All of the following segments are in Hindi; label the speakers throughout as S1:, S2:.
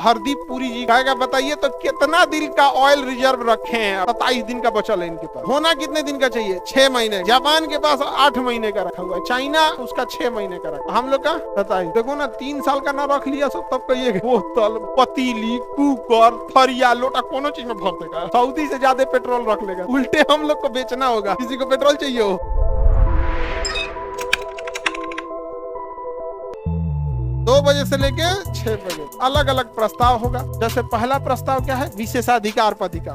S1: हरदीप पुरी जी कहेगा बताइए तो कितना दिन का ऑयल रिजर्व रखे हैं? 27 दिन का बचल है इनके पास। होना कितने दिन का चाहिए? 6 महीने। जापान के पास 8 महीने का रखा हुआ है, चाइना उसका 6 महीने का रखा, हम लोग का 27। देखो ना 3 साल का ना रख लिया सब, तब कहिए बोतल, पतीली, कुकर, थरिया, लोटा कोनो चीज में भर देगा। सऊदी से ज्यादा पेट्रोल रख लेगा, उल्टे हम लोग को बेचना होगा। किसी को पेट्रोल चाहिए हो 2 बजे से लेके 6 बजे अलग अलग प्रस्ताव होगा। जैसे पहला प्रस्ताव क्या है? विशेषाधिकार पत्रिका,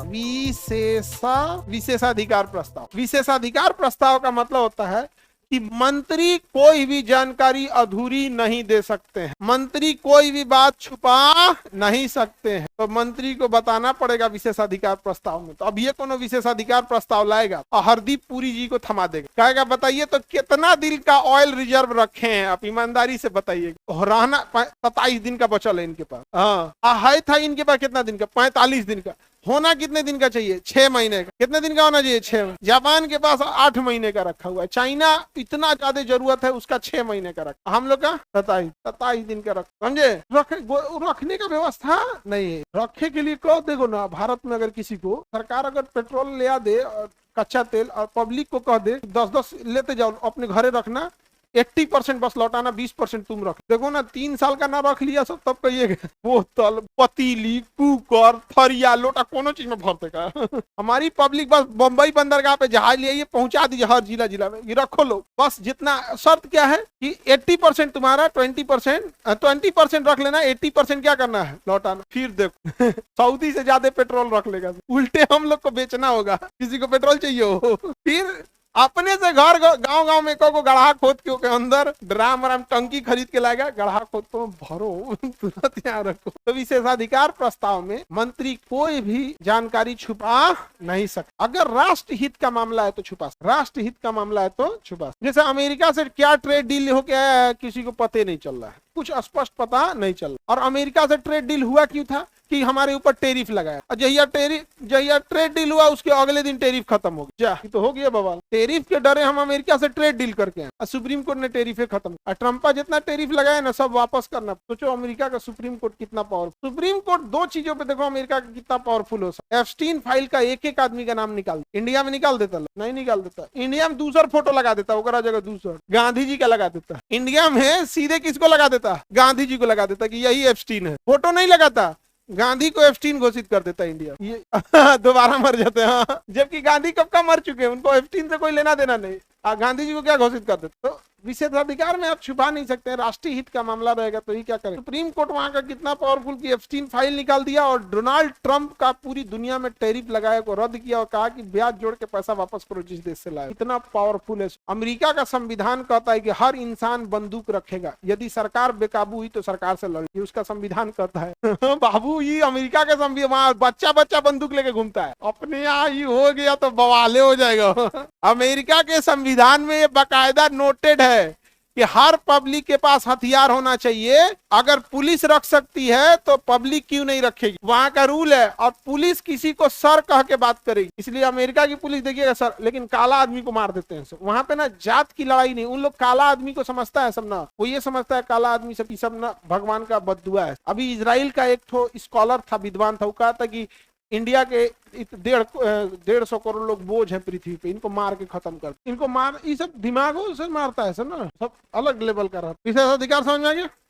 S1: विशेषाधिकार प्रस्ताव। विशेषाधिकार प्रस्ताव का मतलब होता है कि मंत्री कोई भी जानकारी अधूरी नहीं दे सकते हैं, मंत्री कोई भी बात छुपा नहीं सकते हैं, तो मंत्री को बताना पड़ेगा विशेषाधिकार प्रस्ताव में। तो अब ये कोनो विशेषाधिकार प्रस्ताव लाएगा और हरदीप पुरी जी को थमा देगा, कहेगा बताइए तो कितना दिन का ऑयल रिजर्व रखे हैं? आप ईमानदारी से बताइए। रहना 27 दिन का बचल है इनके पास। हाँ है था इनके पास कितना दिन का? 45 दिन का। होना कितने दिन का चाहिए? 6 महीने का। कितने दिन का होना चाहिए? 6। जापान के पास 8 महीने का रखा हुआ है, चाइना इतना ज्यादा जरूरत है उसका 6 महीने का रखा, हम लोग का 27 दिन का रखा। समझे? रखने का व्यवस्था नहीं है। रखे के लिए कहो, देखो ना भारत में अगर किसी को सरकार अगर पेट्रोल ले दे और कच्चा तेल और पब्लिक को कह दे 10-10 लेते जाओ अपने घरे रखना, 80% बस लौटाना, 20% तुम रख। देखो ना 3 साल का ना रख लिया सब, तब कहिए बोतल, पतीली, कुकर, थरिया, लोटा कोनो चीज में भर देगा। हमारी पब्लिक बस बंबई बंदरगाह पे जहाज ले पहुंचा दीजिए हर जिला में, ये रखो लो बस। जितना शर्त क्या है कि 80% तुम्हारा, 20% रख लेना, 80% क्या करना है? लौटाना। फिर देखो सऊदी से ज्यादा पेट्रोल रख लेगा, उल्टे हम लोग को बेचना होगा। किसी को पेट्रोल चाहिए हो फिर अपने से घर गांव में को गढ़ा खोद के अंदर ड्राम वराम टंकी खरीद के लाएगा, गढ़ा खोद तो भरो तुरंत यहाँ रखो। तो विशेषाधिकार प्रस्ताव में मंत्री कोई भी जानकारी छुपा नहीं सकता। अगर राष्ट्र हित का मामला है तो छुपा, राष्ट्र हित का मामला है तो छुपा। जैसे अमेरिका से क्या ट्रेड डील हो गया किसी को पता नहीं चल रहा है, कुछ स्पष्ट पता नहीं चल रहा। और अमेरिका से ट्रेड डील हुआ क्यों था? कि हमारे ऊपर टेरिफ लगाया, और जहिया ट्रेड डील हुआ उसके अगले दिन टेरिफ खत्म हो गया। तो हो गया बवाल। टेरिफ के डरे हम अमेरिका से ट्रेड डील करके हैं, और सुप्रीम कोर्ट ने टेरिफे खत्म। और ट्रंपा जितना टेरिफ लगाया ना सब वापस करना। सोचो अमेरिका का सुप्रीम कोर्ट कितना पावरफुल। सुप्रीम कोर्ट 2 चीजों पे देखो अमेरिका का कितना पावरफुल हो सकता है। एप्स्टीन फाइल का एक आदमी का नाम निकाल, इंडिया में निकाल देता? नहीं निकाल देता। इंडिया में दूसरा फोटो लगा देता, ओकरा जगह दूसरा गांधी जी का लगा देता। इंडिया में सीधे किसको लगा देता? गांधी जी को लगा देता कि यही एप्स्टीन है। फोटो नहीं लगाता, गांधी को एप्स्टीन घोषित कर देता इंडिया। ये दोबारा मर जाते हैं। हाँ। जबकि गांधी कब का मर चुके हैं, उनको एप्स्टीन से कोई लेना देना नहीं। गांधी जी को क्या घोषित कर देते? तो विशेषाधिकार में आप छुपा नहीं सकते हैं, राष्ट्रीय हित का मामला रहेगा तो ही क्या करें। सुप्रीम कोर्ट वहां का कितना पावरफुल कि एप्स्टीन फाइल निकाल दिया और डोनाल्ड ट्रंप का पूरी दुनिया में टैरिफ लगाया को रद्द किया और कहा कि ब्याज जोड़ के पैसा वापस करो जिस देश से लाए। इतना पावरफुल है। अमेरिका का संविधान कहता है कि हर इंसान बंदूक रखेगा, यदि सरकार बेकाबू हुई तो सरकार से लड़ेगी, उसका संविधान कहता है। बाबू ये अमेरिका का संविधान, बच्चा बंदूक लेके घूमता है। अपने यहाँ ही हो गया तो बवाले हो जाएगा। अमेरिका के संविधान में ये बाकायदा नोटेड है कि हर पब्लिक के पास हथियार होना चाहिए। अगर पुलिस रख सकती है तो पब्लिक क्यों नहीं रखेगी? वहां का रूल है। और पुलिस किसी को सर कह के बात करेगी, इसलिए अमेरिका की पुलिस देखिएगा सर, लेकिन काला आदमी को मार देते हैं सब। वहां पे ना जात की लड़ाई नहीं, उन लोग काला आदमी को समझता है सब ना, वो ये समझता है काला आदमी सब ना भगवान का बद्दुआ है। अभी इजराइल का एक स्कॉलर था, विद्वान था, वो कहा था कि इंडिया के 150 करोड़ लोग बोझ हैं पृथ्वी पे, इनको मार के खत्म कर, इनको मार, ये सब दिमागों से मारता है सब ना, सब अलग लेवल का रहता है। विशेषाधिकार समझ में आ गया?